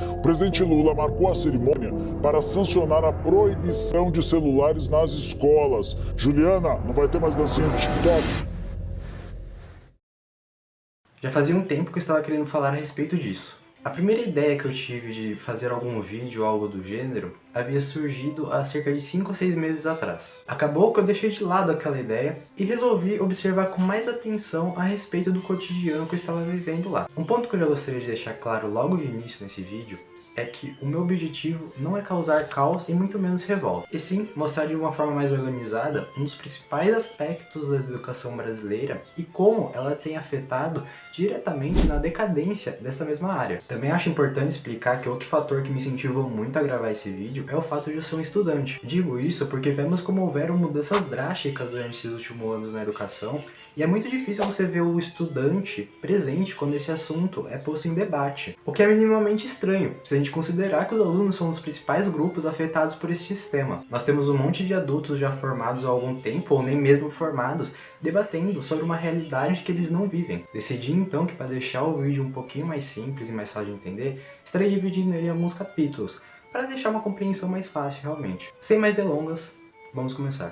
O presidente Lula marcou a cerimônia para sancionar a proibição de celulares nas escolas. Juliana, não vai ter mais dancinha de TikTok? Já fazia um tempo que eu estava querendo falar a respeito disso. A primeira ideia que eu tive de fazer algum vídeo ou algo do gênero havia surgido há cerca de 5 ou 6 meses atrás. Acabou que eu deixei de lado aquela ideia e resolvi observar com mais atenção a respeito do cotidiano que eu estava vivendo lá. Um ponto que eu já gostaria de deixar claro logo de início nesse vídeo é que o meu objetivo não é causar caos e muito menos revolta, e sim mostrar de uma forma mais organizada um dos principais aspectos da educação brasileira e como ela tem afetado diretamente na decadência dessa mesma área. Também acho importante explicar que outro fator que me incentivou muito a gravar esse vídeo é o fato de eu ser um estudante. Digo isso porque vemos como houveram mudanças drásticas durante esses últimos anos na educação e é muito difícil você ver o estudante presente quando esse assunto é posto em debate, o que é minimamente estranho, se a gente considerar que os alunos são os principais grupos afetados por esse sistema. Nós temos um monte de adultos já formados há algum tempo, ou nem mesmo formados, debatendo sobre uma realidade que eles não vivem. Decidi então que para deixar o vídeo um pouquinho mais simples e mais fácil de entender, estarei dividindo ele em alguns capítulos, para deixar uma compreensão mais fácil realmente. Sem mais delongas, vamos começar.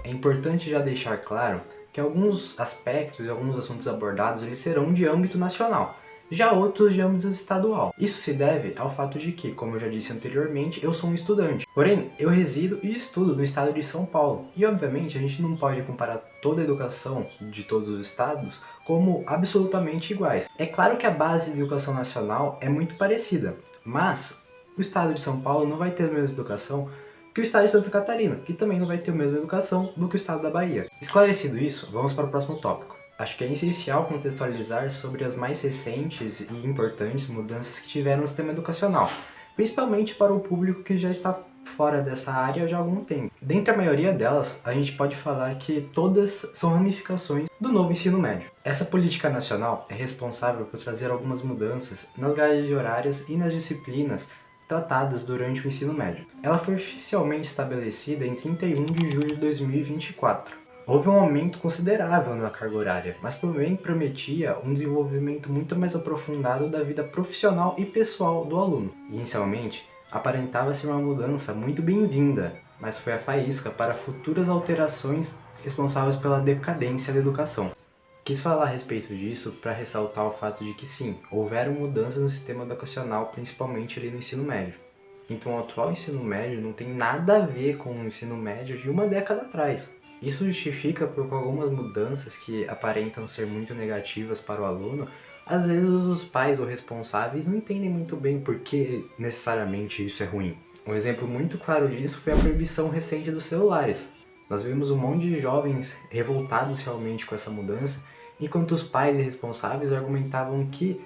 É importante já deixar claro que alguns aspectos e alguns assuntos abordados eles serão de âmbito nacional, já outros de âmbito estadual. Isso se deve ao fato de que, como eu já disse anteriormente, eu sou um estudante. Porém, eu resido e estudo no estado de São Paulo. E, obviamente, a gente não pode comparar toda a educação de todos os estados como absolutamente iguais. É claro que a base da educação nacional é muito parecida, mas o estado de São Paulo não vai ter a mesma educação que o estado de Santa Catarina, que também não vai ter a mesma educação do que o estado da Bahia. Esclarecido isso, vamos para o próximo tópico. Acho que é essencial contextualizar sobre as mais recentes e importantes mudanças que tiveram no sistema educacional, principalmente para o público que já está fora dessa área já há algum tempo. Dentre a maioria delas, a gente pode falar que todas são ramificações do novo ensino médio. Essa política nacional é responsável por trazer algumas mudanças nas grades horárias e nas disciplinas tratadas durante o ensino médio. Ela foi oficialmente estabelecida em 31 de julho de 2024. Houve um aumento considerável na carga horária, mas também prometia um desenvolvimento muito mais aprofundado da vida profissional e pessoal do aluno. Inicialmente, aparentava ser uma mudança muito bem-vinda, mas foi a faísca para futuras alterações responsáveis pela decadência da educação. Quis falar a respeito disso para ressaltar o fato de que sim, houveram mudanças no sistema educacional, principalmente ali no ensino médio. Então o atual ensino médio não tem nada a ver com o ensino médio de uma década atrás. Isso justifica porque algumas mudanças que aparentam ser muito negativas para o aluno, às vezes os pais ou responsáveis não entendem muito bem por que necessariamente isso é ruim. Um exemplo muito claro disso foi a proibição recente dos celulares. Nós vimos um monte de jovens revoltados realmente com essa mudança, enquanto os pais e responsáveis argumentavam que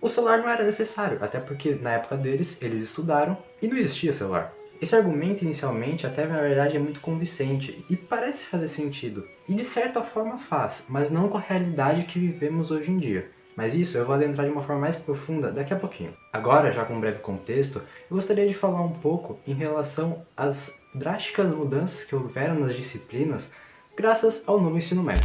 o celular não era necessário, até porque na época deles, eles estudaram e não existia celular. Esse argumento inicialmente até na verdade é muito convincente e parece fazer sentido, e de certa forma faz, mas não com a realidade que vivemos hoje em dia. Mas isso eu vou adentrar de uma forma mais profunda daqui a pouquinho. Agora, já com um breve contexto, eu gostaria de falar um pouco em relação às drásticas mudanças que houveram nas disciplinas graças ao novo ensino médio.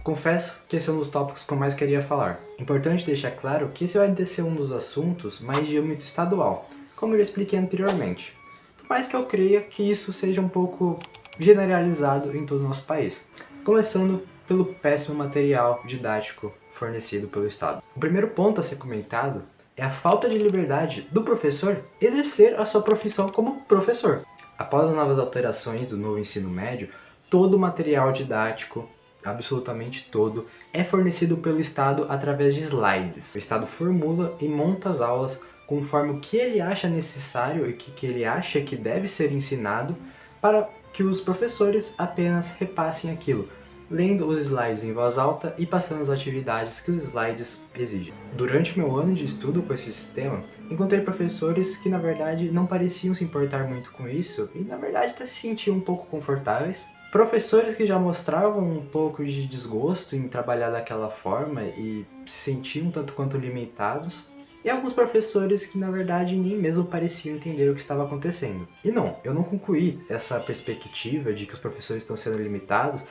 Confesso que esse é um dos tópicos que eu mais queria falar. Importante deixar claro que esse vai ser um dos assuntos mais de âmbito estadual, como eu já expliquei anteriormente. Por mais que eu creia que isso seja um pouco generalizado em todo o nosso país. Começando pelo péssimo material didático fornecido pelo Estado. O primeiro ponto a ser comentado é a falta de liberdade do professor exercer a sua profissão como professor. Após as novas alterações do novo ensino médio, todo o material didático, absolutamente todo, é fornecido pelo Estado através de slides. O Estado formula e monta as aulas conforme o que ele acha necessário e que ele acha que deve ser ensinado para que os professores apenas repassem aquilo, lendo os slides em voz alta e passando as atividades que os slides exigem. Durante o meu ano de estudo com esse sistema, encontrei professores que na verdade não pareciam se importar muito com isso e na verdade até se sentiam um pouco confortáveis. Professores que já mostravam um pouco de desgosto em trabalhar daquela forma e se sentiam tanto quanto limitados. E alguns professores que na verdade nem mesmo pareciam entender o que estava acontecendo. E não, eu não concluí essa perspectiva de que os professores estão sendo limitados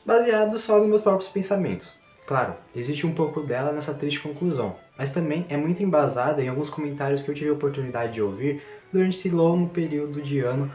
baseado só nos meus próprios pensamentos. Claro, existe um pouco dela nessa triste conclusão, mas também é muito embasada em alguns comentários que eu tive a oportunidade de ouvir durante esse longo período de ano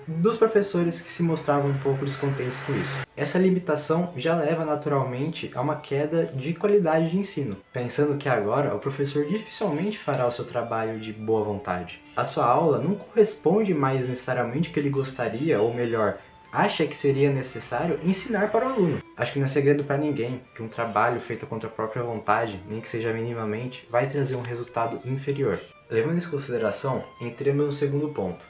dos professores que se mostravam um pouco descontentes com isso. Essa limitação já leva naturalmente a uma queda de qualidade de ensino, pensando que agora o professor dificilmente fará o seu trabalho de boa vontade. A sua aula não corresponde mais necessariamente ao que ele gostaria, ou melhor, acha que seria necessário ensinar para o aluno. Acho que não é segredo para ninguém que um trabalho feito contra a própria vontade, nem que seja minimamente, vai trazer um resultado inferior. Levando isso em consideração, entremos no segundo ponto.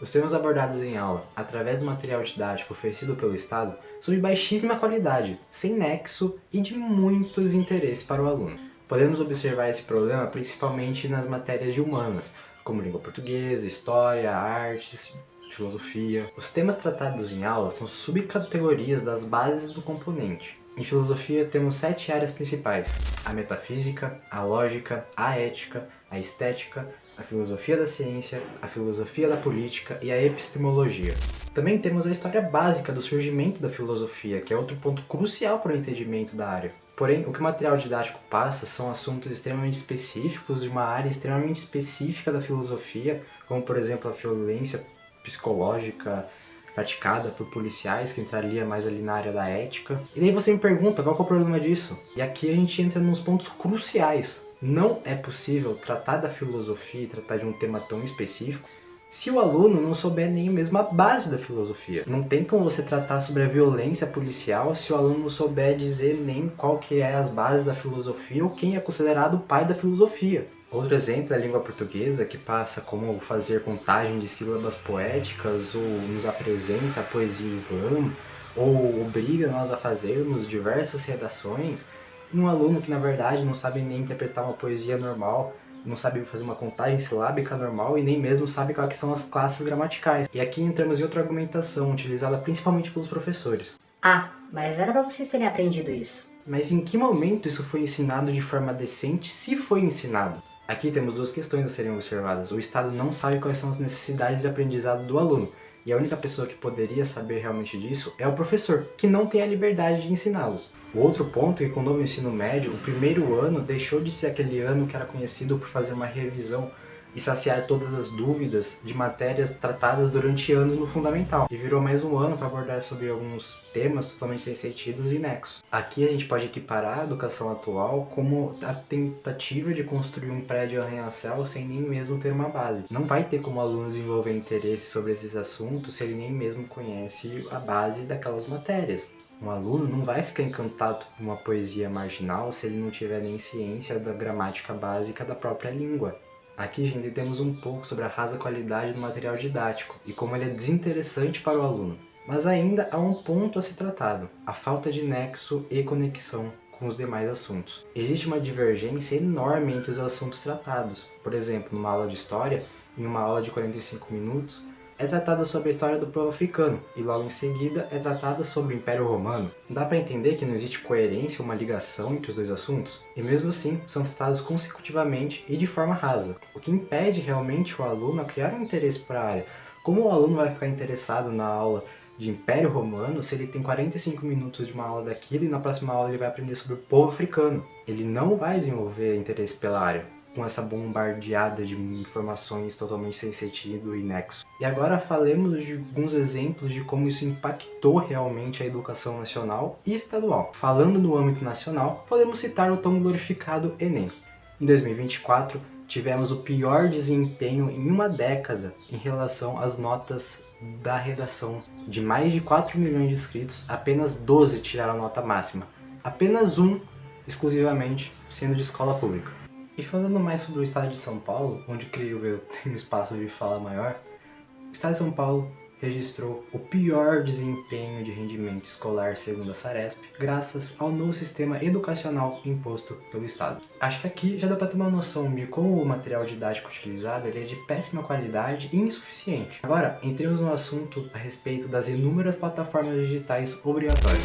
Os temas abordados em aula, através do material didático oferecido pelo Estado, são de baixíssima qualidade, sem nexo e de muito desinteresse para o aluno. Podemos observar esse problema principalmente nas matérias de humanas, como língua portuguesa, história, artes, filosofia. Os temas tratados em aula são subcategorias das bases do componente. Em filosofia temos 7 áreas principais: a metafísica, a lógica, a ética, a estética, a filosofia da ciência, a filosofia da política e a epistemologia. Também temos a história básica do surgimento da filosofia, que é outro ponto crucial para o entendimento da área. Porém, o que o material didático passa são assuntos extremamente específicos de uma área extremamente específica da filosofia, como por exemplo a violência psicológica praticada por policiais, que entraria mais ali na área da ética. E daí você me pergunta, qual que é o problema disso? E aqui a gente entra nos pontos cruciais. Não é possível tratar da filosofia e tratar de um tema tão específico se o aluno não souber nem mesmo a base da filosofia. Não tem como você tratar sobre a violência policial se o aluno não souber dizer nem qual que é as bases da filosofia ou quem é considerado o pai da filosofia. Outro exemplo é a língua portuguesa, que passa como fazer contagem de sílabas poéticas, ou nos apresenta a poesia islã, ou obriga nós a fazermos diversas redações, e um aluno que na verdade não sabe nem interpretar uma poesia normal, não sabe fazer uma contagem silábica normal e nem mesmo sabe quais são as classes gramaticais. E aqui entramos em outra argumentação, utilizada principalmente pelos professores. Ah, mas era pra vocês terem aprendido isso. Mas em que momento isso foi ensinado de forma decente, se foi ensinado? Aqui temos duas questões a serem observadas. O Estado não sabe quais são as necessidades de aprendizado do aluno, e a única pessoa que poderia saber realmente disso é o professor, que não tem a liberdade de ensiná-los. O outro ponto é que com o novo ensino médio, o primeiro ano deixou de ser aquele ano que era conhecido por fazer uma revisão e saciar todas as dúvidas de matérias tratadas durante anos no fundamental, e virou mais um ano para abordar sobre alguns temas totalmente sem sentidos e nexos. Aqui a gente pode equiparar a educação atual como a tentativa de construir um prédio arranha-céu sem nem mesmo ter uma base. Não vai ter como o aluno desenvolver interesse sobre esses assuntos se ele nem mesmo conhece a base daquelas matérias. Um aluno não vai ficar encantado por uma poesia marginal se ele não tiver nem ciência da gramática básica da própria língua. Aqui, gente, temos um pouco sobre a rasa qualidade do material didático e como ele é desinteressante para o aluno. Mas ainda há um ponto a ser tratado: a falta de nexo e conexão com os demais assuntos. Existe uma divergência enorme entre os assuntos tratados. Por exemplo, numa aula de história, em uma aula de 45 minutos, é tratada sobre a história do povo africano, e logo em seguida é tratada sobre o Império Romano. Dá para entender que não existe coerência ou uma ligação entre os dois assuntos? E mesmo assim, são tratados consecutivamente e de forma rasa, o que impede realmente o aluno a criar um interesse para a área. Como o aluno vai ficar interessado na aula de Império Romano se ele tem 45 minutos de uma aula daquilo e na próxima aula ele vai aprender sobre o povo africano? Ele não vai desenvolver interesse pela área, com essa bombardeada de informações totalmente sem sentido e nexo. E agora falemos de alguns exemplos de como isso impactou realmente a educação nacional e estadual. Falando no âmbito nacional, podemos citar o tão glorificado Enem. Em 2024, tivemos o pior desempenho em uma década em relação às notas da redação. De mais de 4 milhões de inscritos, apenas 12 tiraram a nota máxima. Apenas um, exclusivamente, sendo de escola pública. E falando mais sobre o estado de São Paulo, onde creio eu tenho espaço de fala maior, o estado de São Paulo registrou o pior desempenho de rendimento escolar segundo a Saresp, graças ao novo sistema educacional imposto pelo Estado. Acho que aqui já dá para ter uma noção de como o material didático utilizado ele é de péssima qualidade e insuficiente. Agora, entremos no assunto a respeito das inúmeras plataformas digitais obrigatórias.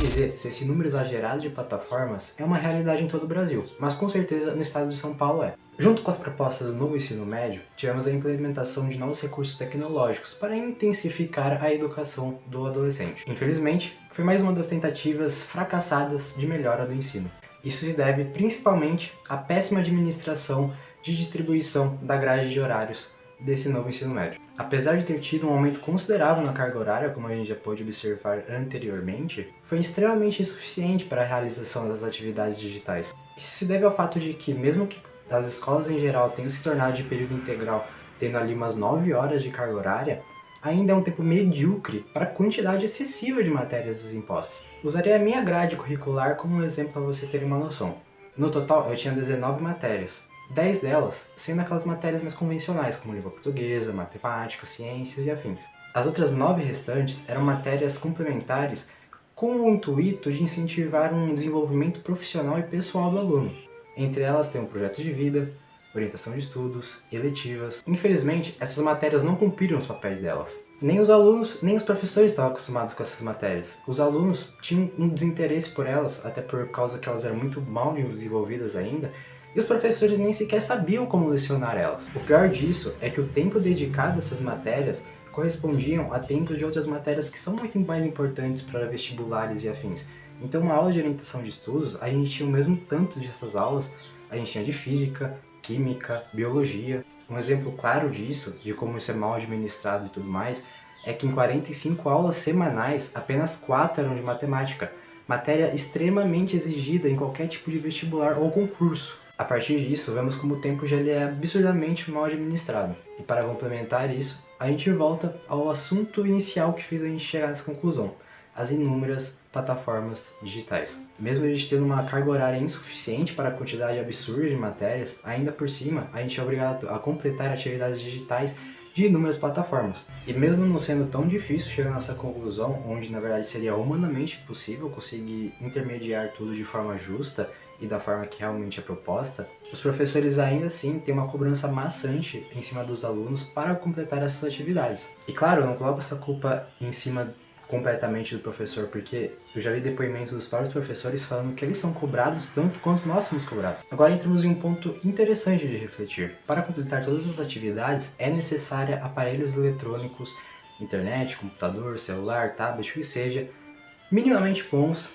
dizer se esse número exagerado de plataformas é uma realidade em todo o Brasil, mas com certeza no estado de São Paulo é. Junto com as propostas do novo ensino médio, tivemos a implementação de novos recursos tecnológicos para intensificar a educação do adolescente. Infelizmente, foi mais uma das tentativas fracassadas de melhora do ensino. Isso se deve principalmente à péssima administração de distribuição da grade de horários desse novo ensino médio. Apesar de ter tido um aumento considerável na carga horária, como a gente já pôde observar anteriormente, foi extremamente insuficiente para a realização das atividades digitais. Isso se deve ao fato de que, mesmo que as escolas em geral tenham se tornado de período integral, tendo ali umas 9 horas de carga horária, ainda é um tempo medíocre para a quantidade excessiva de matérias impostas. Usaria a minha grade curricular como um exemplo para vocês terem uma noção. No total, eu tinha 19 matérias. 10 delas sendo aquelas matérias mais convencionais, como língua portuguesa, matemática, ciências e afins. As outras 9 restantes eram matérias complementares com o intuito de incentivar um desenvolvimento profissional e pessoal do aluno. Entre elas tem um projeto de vida, orientação de estudos, eletivas. Infelizmente, essas matérias não cumpriram os papéis delas. Nem os alunos, nem os professores estavam acostumados com essas matérias. Os alunos tinham um desinteresse por elas, até por causa que elas eram muito mal desenvolvidas ainda, e os professores nem sequer sabiam como lecionar elas. O pior disso é que o tempo dedicado a essas matérias correspondiam a tempo de outras matérias que são muito mais importantes para vestibulares e afins. Então, uma aula de orientação de estudos, a gente tinha o mesmo tanto dessas aulas, a gente tinha de física, química, biologia. Um exemplo claro disso, de como isso é mal administrado e tudo mais, é que em 45 aulas semanais, apenas 4 eram de matemática, matéria extremamente exigida em qualquer tipo de vestibular ou concurso. A partir disso, vemos como o tempo já é absurdamente mal administrado. E para complementar isso, a gente volta ao assunto inicial que fez a gente chegar nessa conclusão: as inúmeras plataformas digitais. Mesmo a gente tendo uma carga horária insuficiente para a quantidade absurda de matérias, ainda por cima, a gente é obrigado a completar atividades digitais de inúmeras plataformas. E mesmo não sendo tão difícil chegar nessa conclusão, onde na verdade seria humanamente possível conseguir intermediar tudo de forma justa e da forma que realmente é proposta, os professores ainda assim têm uma cobrança maçante em cima dos alunos para completar essas atividades. E claro, eu não coloco essa culpa em cima completamente do professor, porque eu já vi depoimentos dos próprios professores falando que eles são cobrados tanto quanto nós somos cobrados. Agora entramos em um ponto interessante de refletir. Para completar todas as atividades, é necessária aparelhos eletrônicos, internet, computador, celular, tablet, o que seja, minimamente bons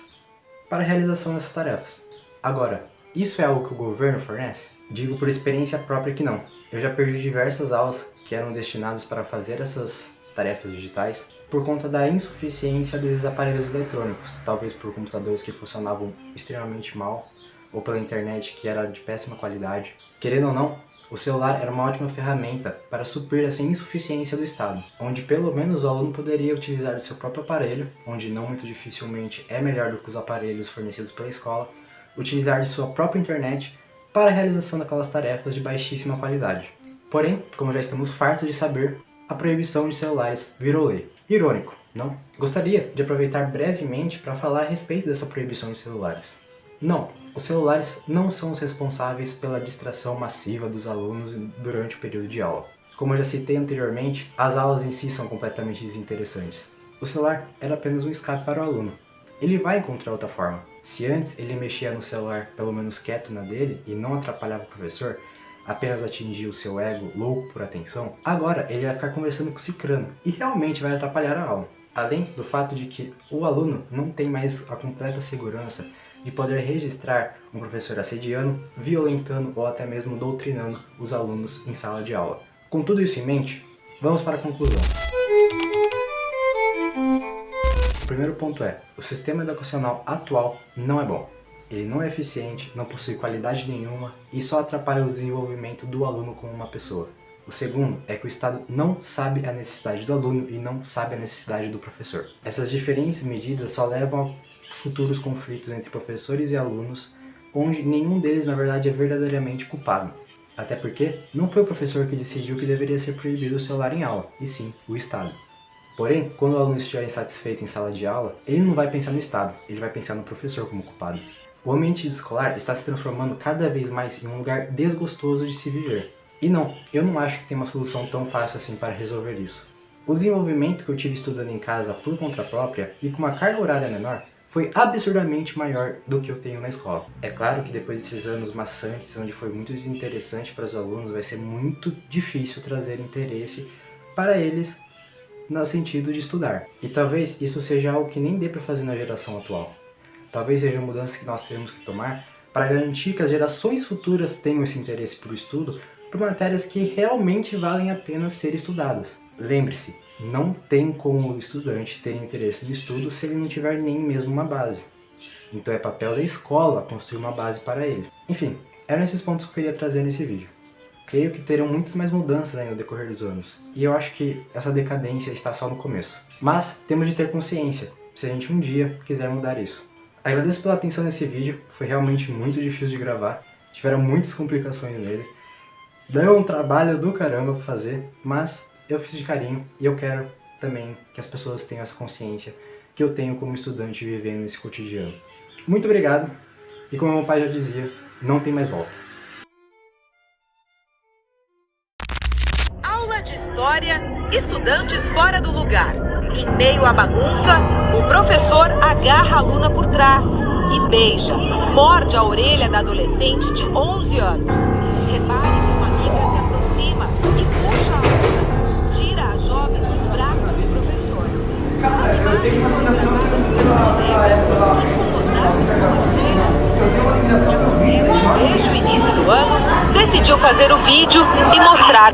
para a realização dessas tarefas. Agora, isso é algo que o governo fornece? Digo por experiência própria que não. Eu já perdi diversas aulas que eram destinadas para fazer essas tarefas digitais por conta da insuficiência desses aparelhos eletrônicos, talvez por computadores que funcionavam extremamente mal, ou pela internet que era de péssima qualidade. Querendo ou não, o celular era uma ótima ferramenta para suprir essa insuficiência do Estado, onde pelo menos o aluno poderia utilizar o seu próprio aparelho, onde não muito dificilmente é melhor do que os aparelhos fornecidos pela escola, utilizar de sua própria internet para a realização daquelas tarefas de baixíssima qualidade. Porém, como já estamos fartos de saber, a proibição de celulares virou lei. Irônico, não? Gostaria de aproveitar brevemente para falar a respeito dessa proibição de celulares. Não, os celulares não são os responsáveis pela distração massiva dos alunos durante o período de aula. Como eu já citei anteriormente, as aulas em si são completamente desinteressantes. O celular era apenas um escape para o aluno. Ele vai encontrar outra forma. Se antes ele mexia no celular pelo menos quieto na dele e não atrapalhava o professor, apenas atingia o seu ego louco por atenção, agora ele vai ficar conversando com o cicrano e realmente vai atrapalhar a aula. Além do fato de que o aluno não tem mais a completa segurança de poder registrar um professor assediando, violentando ou até mesmo doutrinando os alunos em sala de aula. Com tudo isso em mente, vamos para a conclusão. O primeiro ponto é: o sistema educacional atual não é bom. Ele não é eficiente, não possui qualidade nenhuma e só atrapalha o desenvolvimento do aluno como uma pessoa. O segundo é que o Estado não sabe a necessidade do aluno e não sabe a necessidade do professor. Essas diferentes medidas só levam a futuros conflitos entre professores e alunos, onde nenhum deles na verdade é verdadeiramente culpado. Até porque não foi o professor que decidiu que deveria ser proibido o celular em aula, e sim o Estado. Porém, quando o aluno estiver insatisfeito em sala de aula, ele não vai pensar no Estado, ele vai pensar no professor como culpado. O ambiente escolar está se transformando cada vez mais em um lugar desgostoso de se viver. E não, eu não acho que tem uma solução tão fácil assim para resolver isso. O desenvolvimento que eu tive estudando em casa por conta própria e com uma carga horária menor foi absurdamente maior do que eu tenho na escola. É claro que depois desses anos maçantes, onde foi muito desinteressante para os alunos, vai ser muito difícil trazer interesse para eles no sentido de estudar. E talvez isso seja algo que nem dê para fazer na geração atual. Talvez seja uma mudança que nós temos que tomar para garantir que as gerações futuras tenham esse interesse por estudo por matérias que realmente valem a pena ser estudadas. Lembre-se, não tem como o estudante ter interesse no estudo se ele não tiver nem mesmo uma base. Então é papel da escola construir uma base para ele. Enfim, eram esses pontos que eu queria trazer nesse vídeo. Creio que terão muitas mais mudanças ainda no decorrer dos anos, e eu acho que essa decadência está só no começo. Mas temos de ter consciência, se a gente um dia quiser mudar isso. Agradeço pela atenção nesse vídeo, foi realmente muito difícil de gravar, tiveram muitas complicações nele. Deu um trabalho do caramba pra fazer, mas eu fiz de carinho e eu quero também que as pessoas tenham essa consciência que eu tenho como estudante vivendo esse cotidiano. Muito obrigado, e como meu pai já dizia, não tem mais volta. Aula de História, estudantes fora do lugar. Em meio à bagunça, o professor agarra a aluna por trás e beija, morde a orelha da adolescente de 11 anos. Repare que uma amiga se aproxima e puxa a aluna, tira a jovem dos braços do professor. Cara, eu tenho uma ligação que eu não naquela época. Eu tenho uma ligação que eu vi. Desde o início do ano, decidiu fazer o vídeo e mostrar.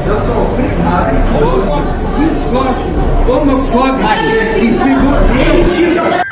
Eu sou preconceituoso, misógino, homofóbico e preconceituoso.